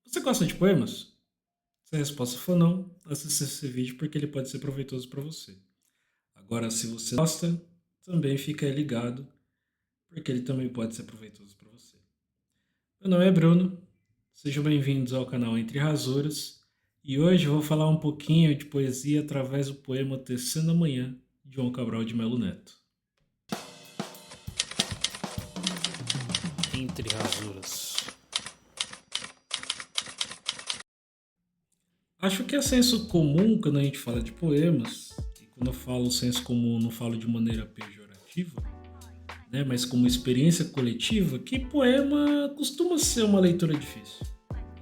Você gosta de poemas? Se a resposta for não, assista esse vídeo porque ele pode ser proveitoso para você. Agora, se você gosta, também fica aí ligado, porque ele também pode ser proveitoso para você. Meu nome é Bruno, sejam bem-vindos ao canal Entre Rasuras, e hoje eu vou falar um pouquinho de poesia através do poema Tecendo Amanhã, de João Cabral de Melo Neto. Entre Rasuras. Acho que é senso comum quando a gente fala de poemas, e quando eu falo senso comum, não falo de maneira pejorativa, né, mas como experiência coletiva, que poema costuma ser uma leitura difícil,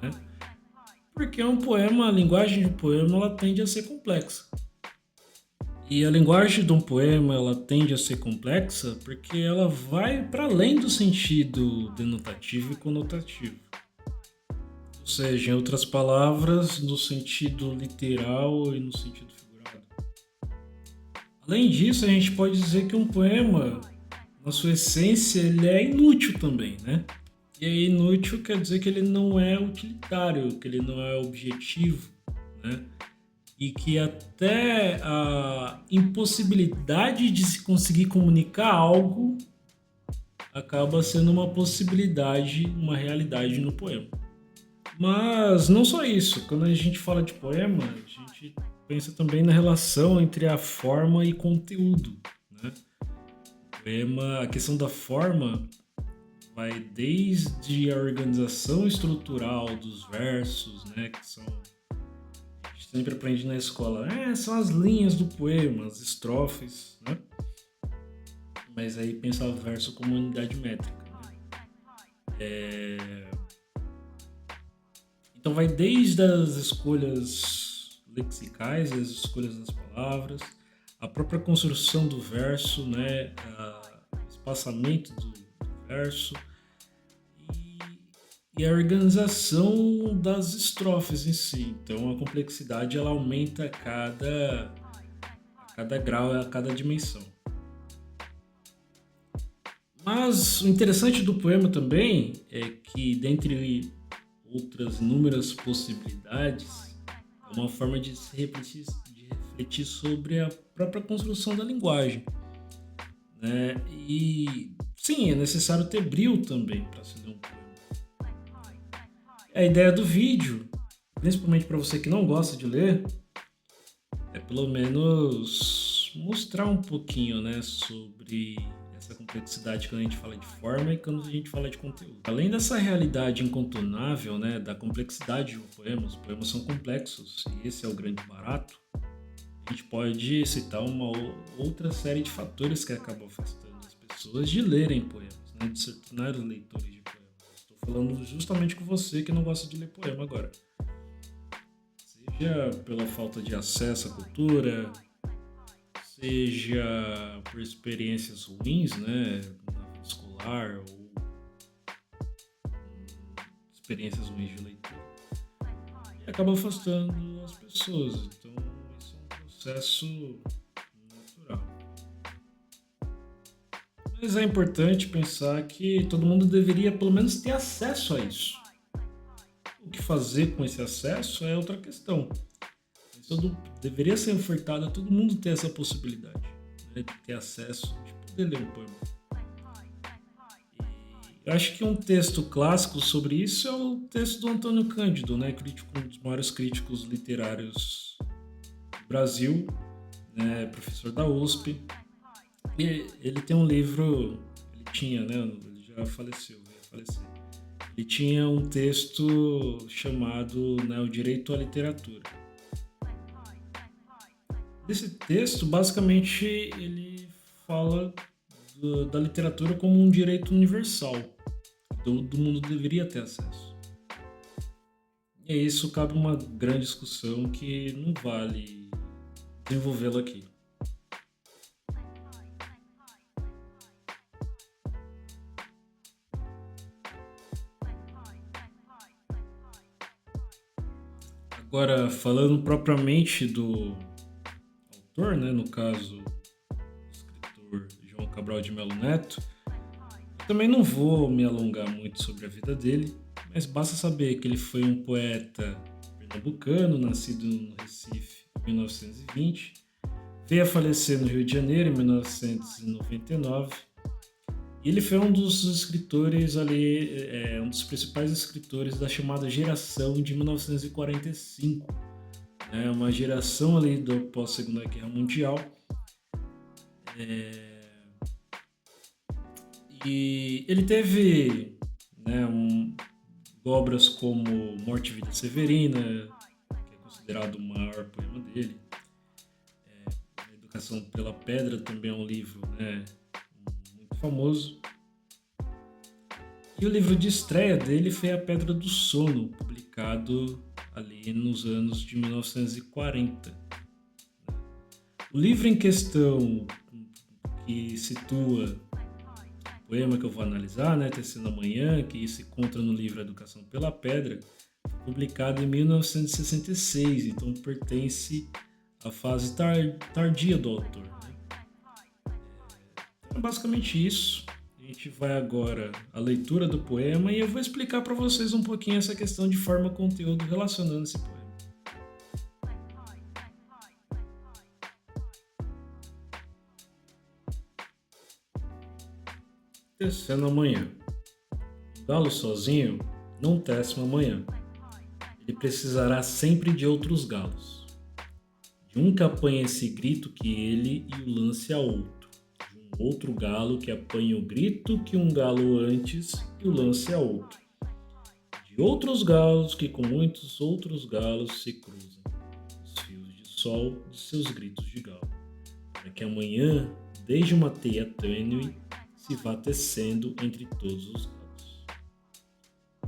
né? Porque um poema, a linguagem de um poema, ela tende a ser complexa. E a linguagem de um poema, ela tende a ser complexa porque ela vai para além do sentido denotativo e conotativo. Ou seja, em outras palavras, no sentido literal e no sentido figurado. Além disso, a gente pode dizer que um poema, na sua essência, ele é inútil também, né? E aí, inútil quer dizer que ele não é utilitário, que ele não é objetivo, né? E que até a impossibilidade de se conseguir comunicar algo acaba sendo uma possibilidade, uma realidade no poema. Mas não só isso, quando a gente fala de poema, a gente pensa também na relação entre a forma e conteúdo, né? O poema, a questão da forma vai desde a organização estrutural dos versos, né, que são a gente sempre aprende na escola, são as linhas do poema, as estrofes, né? Mas aí pensa o verso como unidade métrica, né? Então vai desde as escolhas lexicais, as escolhas das palavras, a própria construção do verso, né, o espaçamento do verso e, e a organização das estrofes em si. Então a complexidade ela aumenta a cada grau, a cada dimensão. Mas o interessante do poema também é que, dentre outras inúmeras possibilidades, é uma forma de refletir sobre a própria construção da linguagem, né? E sim, é necessário ter brio também para se ler um poema. A ideia do vídeo, principalmente para você que não gosta de ler, é pelo menos mostrar um pouquinho, né, sobre essa complexidade quando a gente fala de forma e quando a gente fala de conteúdo. Além dessa realidade incontornável, né, da complexidade de um poema, os poemas são complexos e esse é o grande barato. A gente pode citar uma outra série de fatores que acabam afastando as pessoas de lerem poemas, né, de se tornarem leitores de poemas. Estou falando justamente com você que não gosta de ler poema agora. Seja pela falta de acesso à cultura, seja por experiências ruins, né, na vida escolar ou experiências ruins de leitura, e acaba afastando as pessoas. Então, isso é um processo natural. Mas é importante pensar que todo mundo deveria pelo menos ter acesso a isso. O que fazer com esse acesso é outra questão. Deveria ser ofertado a todo mundo ter essa possibilidade, né, de ter acesso, de poder ler um poema. Eu acho que um texto clássico sobre isso é o texto do Antônio Cândido, né, crítico, um dos maiores críticos literários do Brasil, né, professor da USP. E ele tem um livro, ele tinha, né, ele já faleceu, veio a falecer. Ele tinha um texto chamado, né, O Direito à Literatura. Esse texto, basicamente, ele fala da literatura como um direito universal. Todo mundo deveria ter acesso. E isso cabe uma grande discussão que não vale desenvolvê-la aqui. Agora, falando propriamente do autor, né, no caso, o escritor João Cabral de Melo Neto, também não vou me alongar muito sobre a vida dele, mas basta saber que ele foi um poeta pernambucano, nascido no Recife em 1920, veio a falecer no Rio de Janeiro em 1999. E ele foi um dos escritores ali, um dos principais escritores da chamada geração de 1945, né? Uma geração ali do pós-Segunda Guerra Mundial. E ele teve, né, obras como Morte e Vida Severina, que é considerado o maior poema dele. Educação pela Pedra também é um livro, né, muito famoso. E o livro de estreia dele foi A Pedra do Sono, publicado ali nos anos de 1940. O livro em questão, que situa o poema que eu vou analisar, né, Tecendo Amanhã, que se encontra no livro Educação pela Pedra, foi publicado em 1966, então pertence à fase tardia do autor. Né? Então é basicamente isso. A gente vai agora à leitura do poema e eu vou explicar para vocês um pouquinho essa questão de forma-conteúdo relacionando esse poema. Tecendo Amanhã. O galo sozinho não tece uma manhã. Ele precisará sempre de outros galos. De um que apanhe esse grito que ele e o lance a outro. De um outro galo que apanhe o grito que um galo antes e o lance a outro. De outros galos que com muitos outros galos se cruzam. Os fios de sol de seus gritos de galo. Para que amanhã, desde uma teia tênue, se vá tecendo entre todos os galos.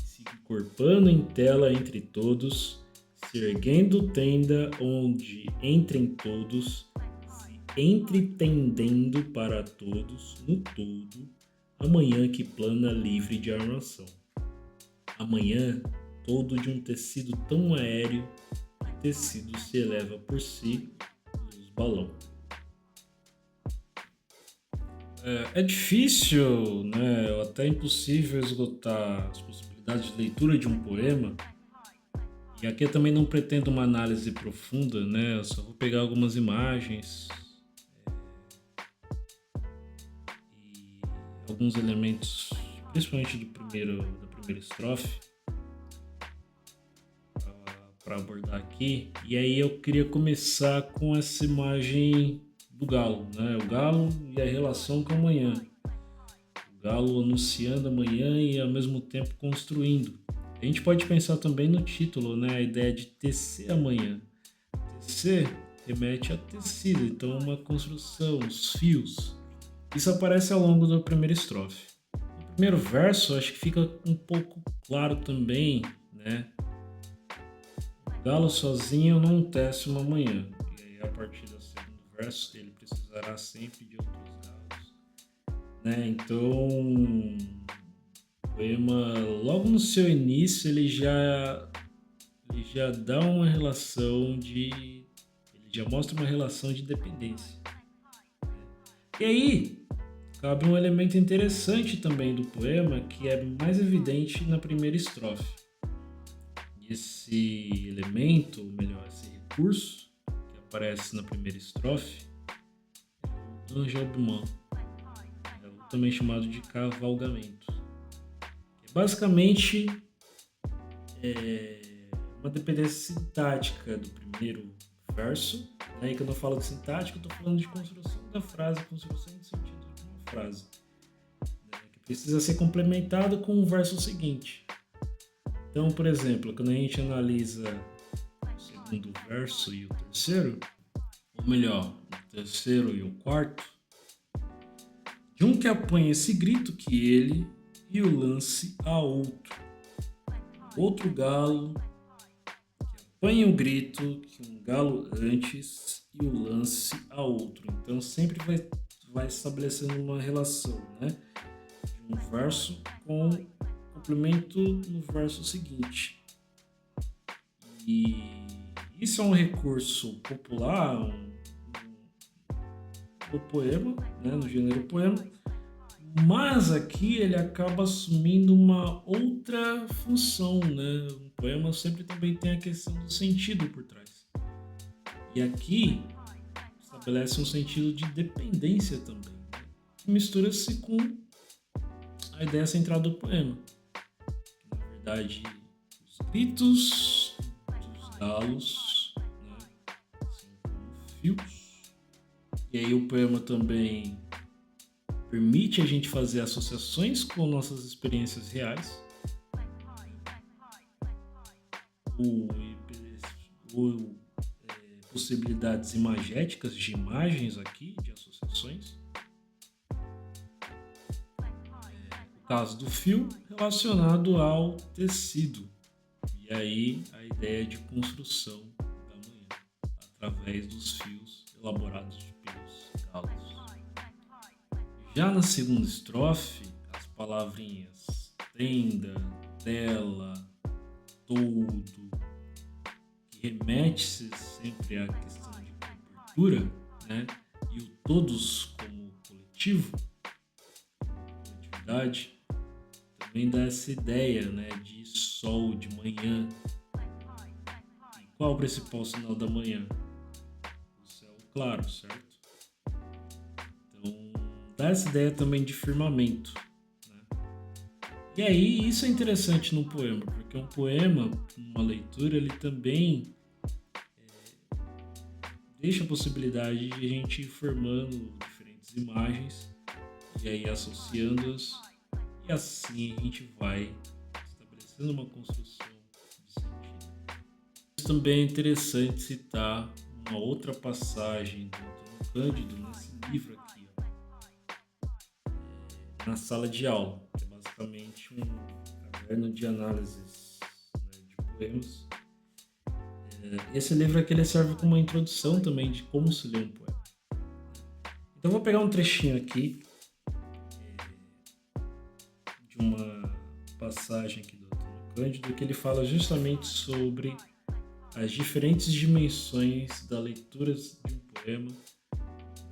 Se encorpando em tela entre todos, se erguendo tenda onde entrem todos, se entretendendo para todos no todo, amanhã que plana livre de armação. Amanhã, todo de um tecido tão aéreo que tecido se eleva por si, luz balão. É difícil, né, ou até impossível esgotar as possibilidades de leitura de um poema. E aqui eu também não pretendo uma análise profunda, né? Eu só vou pegar algumas imagens e alguns elementos, principalmente da primeira estrofe, para abordar aqui. E aí eu queria começar com essa imagem do galo, né? O galo e a relação com a manhã. O galo anunciando a manhã e ao mesmo tempo construindo. A gente pode pensar também no título, né? A ideia de tecer amanhã. Tecer remete a tecido, então uma construção, os fios. Isso aparece ao longo da primeira estrofe. No primeiro verso, acho que fica um pouco claro também, né? O galo sozinho não tece uma manhã. E aí, a partir do segundo verso, ele precisará sempre de outros galos. Né? Então, o poema, logo no seu início, ele já dá uma relação de... Ele já mostra uma relação de dependência. E aí, cabe um elemento interessante também do poema, que é mais evidente na primeira estrofe. Esse elemento, ou melhor, esse recurso que aparece na primeira estrofe, é o enjambement, também chamado de cavalgamento. Basicamente, uma dependência sintática do primeiro verso. Né? E quando eu falo de sintática, eu estou falando de construção da frase, construção do sentido de uma frase, né? Que precisa ser complementado com o verso seguinte. Então, por exemplo, quando a gente analisa o segundo verso e o terceiro, ou melhor, o terceiro e o quarto, de um que apanha esse grito que ele e o lance a outro. Outro galo que apanha o grito que um galo antes e o lance a outro. Então sempre vai estabelecendo uma relação, né? De um verso com complemento no verso seguinte. E isso é um recurso popular no poema, né? No gênero poema, Mas aqui ele acaba assumindo uma outra função, né? Um poema sempre também tem a questão do sentido por trás. E aqui estabelece um sentido de dependência também, né? Que mistura-se com a ideia central do poema. Que, na verdade, os gritos dos galos, né, são como fios. E aí o poema também permite a gente fazer associações com nossas experiências reais, ou, ou possibilidades imagéticas de imagens aqui, de associações. O caso do fio relacionado ao tecido. E aí a ideia de construção da manhã, através dos fios elaborados pelos galos. Já na segunda estrofe, as palavrinhas tenda, tela, todo, que remete-se sempre à questão de cobertura, né? E o todos como coletivo, coletividade, também dá essa ideia, né, de sol, de manhã. E qual o principal sinal da manhã? O céu claro, certo? Então, dá essa ideia também de firmamento, né? E aí, isso é interessante no poema, porque um poema, uma leitura, ele também deixa a possibilidade de a gente ir formando diferentes imagens e aí associando-as, e assim a gente vai estabelecendo uma construção de sentido. Também é interessante citar uma outra passagem do Antônio Cândido nesse livro aqui, ó, na sala de aula, que é basicamente um caderno de análises, né, de poemas. Esse livro aqui ele serve como uma introdução também de como se lê um poema. Então eu vou pegar um trechinho aqui de uma passagem aqui do Antônio Cândido que ele fala justamente sobre as diferentes dimensões da leitura de um poema,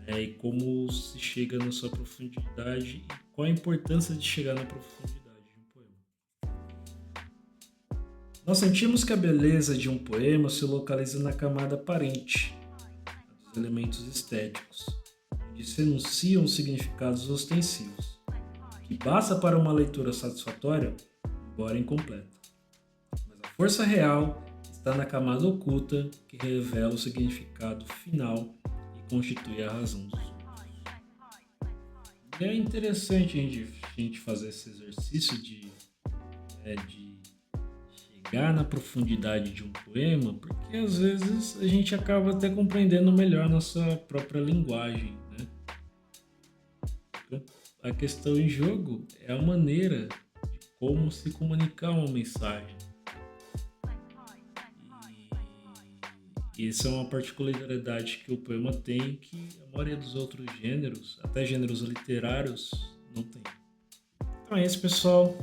né, e como se chega na sua profundidade e qual a importância de chegar na profundidade de um poema. Nós sentimos que a beleza de um poema se localiza na camada aparente, a dos elementos estéticos, onde se enunciam significados ostensivos, que basta para uma leitura satisfatória, embora incompleta. Mas a força real está na camada oculta que revela o significado final e constitui a razão dos outros. E é interessante a gente fazer esse exercício de chegar na profundidade de um poema, porque às vezes a gente acaba até compreendendo melhor nossa própria linguagem, né? Então, a questão em jogo é a maneira de como se comunicar uma mensagem. E essa é uma particularidade que o poema tem que a maioria dos outros gêneros, até gêneros literários, não tem. Então é isso, pessoal.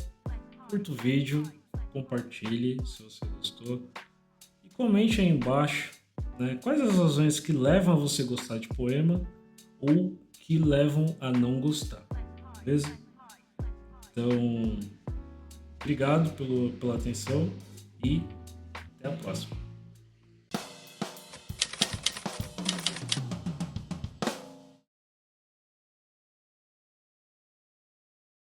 Curta o vídeo, compartilhe se você gostou e comente aí embaixo, né, quais as razões que levam a você gostar de poema ou que levam a não gostar, beleza? Então, obrigado pela atenção e até a próxima.